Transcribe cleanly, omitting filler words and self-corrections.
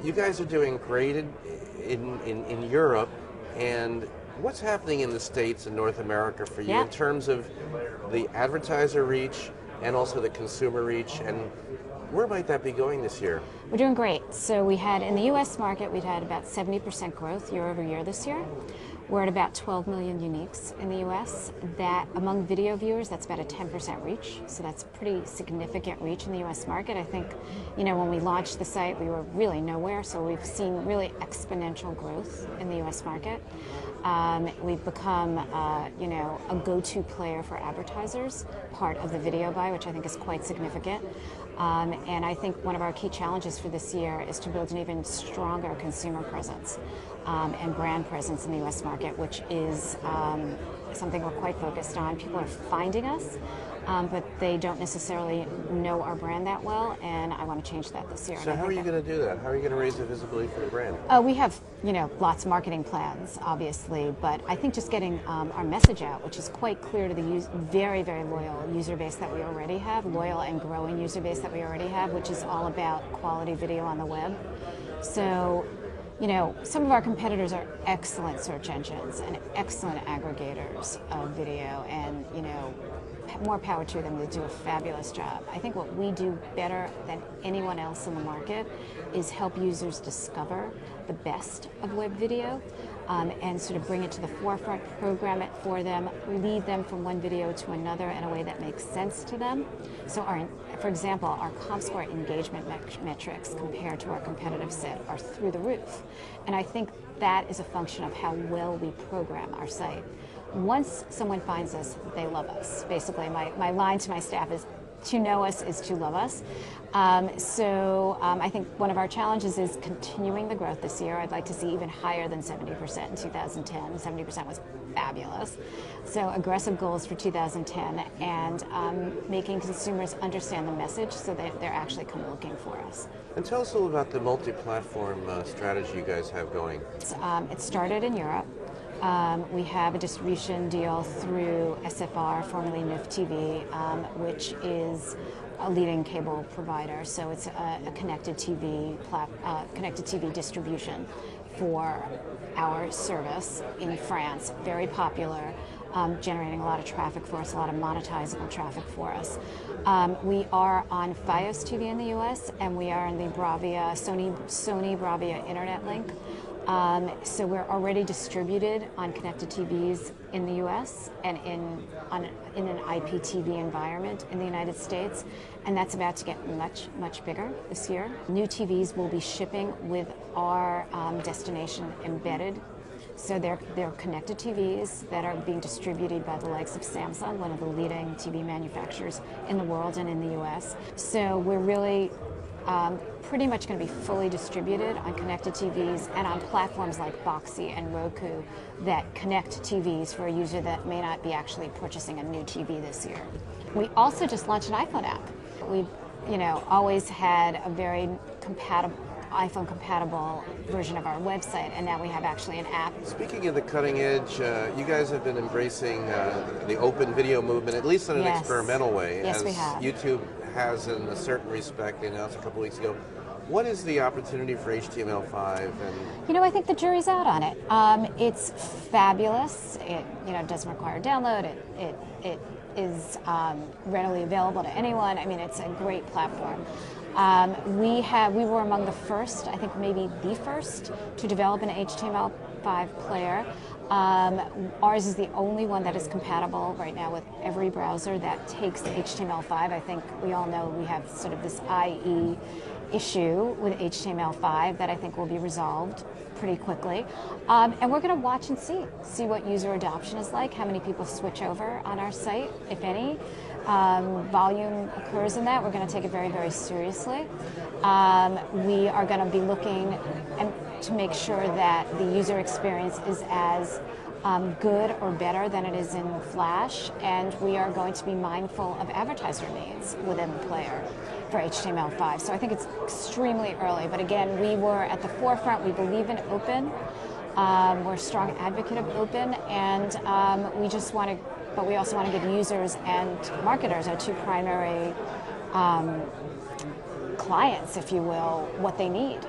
you guys are doing great in Europe, and what's happening in the States and North America for you in terms of the advertiser reach and also the consumer reach, and where might that be going this year? We're doing great. So we had, in the U.S. market, we've had about 70% growth year over year this year. We're at about 12 million uniques in the U.S. That, among video viewers, that's about a 10% reach. So that's pretty significant reach in the U.S. market. I think, when we launched the site, we were really nowhere. So we've seen really exponential growth in the U.S. market. We've become, a go-to player for advertisers, part of the video buy, which I think is quite significant. And I think one of our key challenges for this year is to build an even stronger consumer presence and brand presence in the U.S. market, which is something we're quite focused on. People are finding us, but they don't necessarily know our brand that well, and I want to change that this year. So how are you going to do that? How are you going to raise the visibility for the brand? We have, lots of marketing plans, obviously, but I think just getting our message out, which is quite clear to the very, very loyal user base that we already have, loyal and growing user base that we already have, which is all about quality video on the web. So, some of our competitors are excellent search engines and excellent aggregators of video, and, more power to them. They do a fabulous job. I think what we do better than anyone else in the market is help users discover the best of web video and sort of bring it to the forefront, program it for them, lead them from one video to another in a way that makes sense to them. So, for example, our comScore engagement metrics compared to our competitive set are through the roof. And I think that is a function of how well we program our site. Once someone finds us, they love us. Basically, my line to my staff is, to know us is to love us. I think one of our challenges is continuing the growth this year. I'd like to see even higher than 70% in 2010. 70% was fabulous. So aggressive goals for 2010, and making consumers understand the message so that they're actually come looking for us. And tell us a little about the multi-platform strategy you guys have going. It started in Europe. We have a distribution deal through SFR, formerly NIF TV, which is a leading cable provider. So it's a connected TV distribution for our service in France. Very popular, generating a lot of traffic for us, a lot of monetizable traffic for us. We are on Fios TV in the U.S., and we are in the Sony Bravia Internet Link. So we're already distributed on connected TVs in the U.S. and in an IPTV environment in the United States, and that's about to get much, much bigger this year. New TVs will be shipping with our destination embedded. So they're connected TVs that are being distributed by the likes of Samsung, one of the leading TV manufacturers in the world and in the U.S. So we're really pretty much going to be fully distributed on connected TVs and on platforms like Boxy and Roku that connect TVs for a user that may not be actually purchasing a new TV this year. We also just launched an iPhone app. We've, always had a very iPhone-compatible version of our website, and now we have actually an app. Speaking of the cutting edge, you guys have been embracing the open video movement, at least in an experimental way. Yes, we have. YouTube has, in a certain respect, they announced a couple weeks ago. What is the opportunity for HTML5? I think the jury's out on it. It's fabulous. It, doesn't require download. It is readily available to anyone. I mean, it's a great platform. We were among the first, I think maybe the first, to develop an HTML5 player. Ours is the only one that is compatible right now with every browser that takes the HTML5. I think we all know we have sort of this IE issue with HTML5 that I think will be resolved pretty quickly. And we're going to watch and see what user adoption is like, how many people switch over on our site, if any. Volume occurs in that. We're going to take it very, very seriously. We are going to be looking to make sure that the user experience is as good or better than it is in Flash, and we are going to be mindful of advertiser needs within the player for HTML5. So I think it's extremely early, but again, we were at the forefront. We believe in open. We're a strong advocate of open, and we also want to give users and marketers, our two primary clients, if you will, what they need.